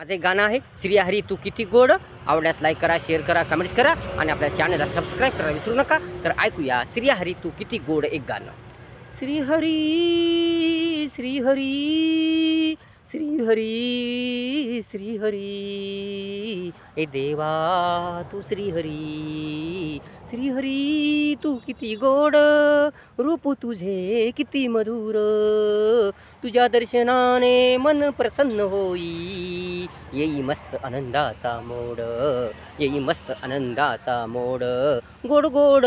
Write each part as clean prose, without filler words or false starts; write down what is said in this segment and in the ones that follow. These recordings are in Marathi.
माझं एक गाणं आहे श्रीहरी तू किती गोड. आवडल्यास लाईक करा, शेअर करा, कमेंट्स करा आणि आपल्या चॅनलला सबस्क्राईब करायला विसरू नका. तर ऐकूया श्रीहरी तू किती गोड एक गाणं. श्रीहरी श्रीहरी श्रीहरी श्रीहरी ए देवा तू श्रीहरी. श्रीहरी तू किती गोड, रूप तुझे किती मधुर. तुझ्या दर्शनाने मन प्रसन्न होई. येई मस्त आनंदाचा मोड, येई मस्त आनंदाचा मोड. गोड गोड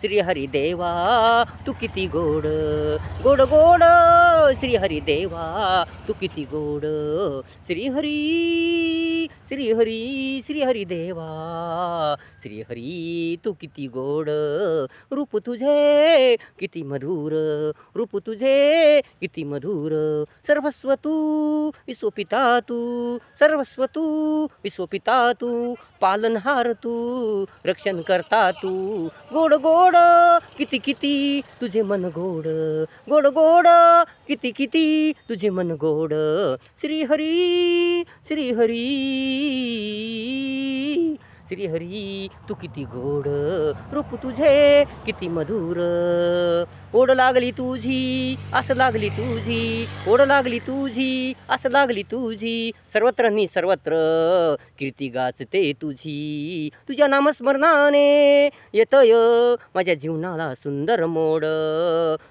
श्रीहरी देवा तू किती गोड. गोड गोड श्रीहरी देवा तू किती गोड. श्रीहरी श्रीहरी श्रीहरी देवा श्रीहरी तू किती गोड. रूप तुझे किती मधुर, रूप तुझे किती मधुर. सर्वस्व तू विश्वपिता तू, सर्वस्व तू विश्वपिता तू. पालनहार तू, रक्षण करता तू. गोड गोड किती किती तुझे मन गोड. गोड गोड किती किती तुझे मन गोड. श्रीहरी श्रीहरी श्रीहरी तू किती गोड. रूप तुझे किती मधुर. ओढ लागली तुझी आस लागली तुझी, ओढ लागली तुझी आस लागली तुझी. सर्वत्र नि सर्वत्र कीर्ती गाजते तुझी. तुझ्या नामस्मरणाने येतय माझ्या जीवनाला सुंदर मोड.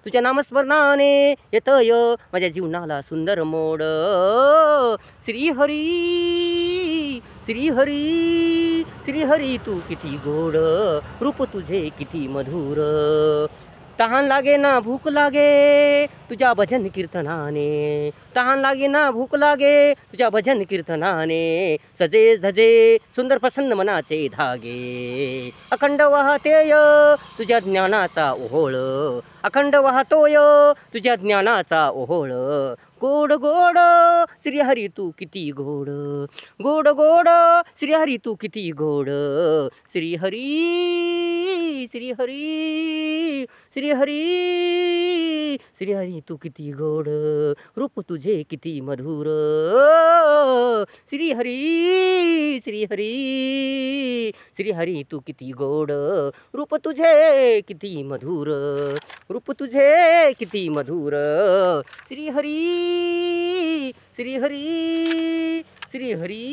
तुझ्या नामस्मरणाने येतय माझ्या जीवनाला सुंदर मोड. श्रीहरी श्रीहरी श्रीहरी तू किती गोड. रूप तुझे किती मधुर. तहान लागे ना भूक लागे तुझ्या भजन कीर्तनाने. तहान लागे ना भूक लागे तुझ्या भजन कीर्तनाने. सजे धजे सुंदर प्रसन्न मनाचे धागे. अखंड वाहतेय तुझ्या ज्ञानाचा ओहोळ. अखंड वाहतोय तुझ्या ज्ञानाचा ओहोळ. गोड गोड श्रीहरी तू किती गोड. गोड गोड श्रीहरी तू किती गोड. श्रीहरी श्रीहरी श्रीहरी श्रीहरी तू किती गोड. रूप तुझे किती मधुर. श्रीहरी श्रीहरी श्रीहरी तू किती गोड. रूप तुझे किती मधुर. रूप तुझे किती मधुर. श्रीहरी श्रीहरी श्रीहरी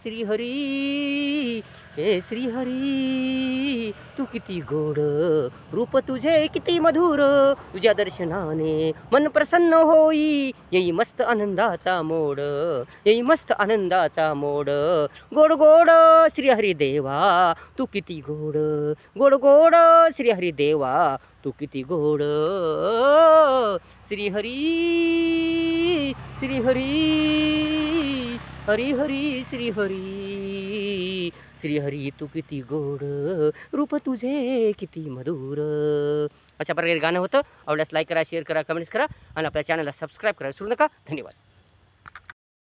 श्रीहरी हे श्रीहरी तू किती गोड. रूप तुझे किती मधुर. तुझ्या दर्शनाने मन प्रसन्न होई. येई मस्त आनंदाचा मोड, येई मस्त आनंदाचा मोड. गोड गोड श्रीहरी देवा तू किती गोड. गोड गोड श्रीहरी देवा तू किती गोड. श्रीहरी श्रीहरी हरी हरी श्रीहरी श्रीहरी तू किती गोड. रूप तुझे किती मधुर. अशा प्रकारे गाणं होतं. आवडल्यास लाईक करा, शेअर करा, कमेंट्स करा आणि आपल्या चॅनलला सबस्क्राईब करा विसरू नका. धन्यवाद.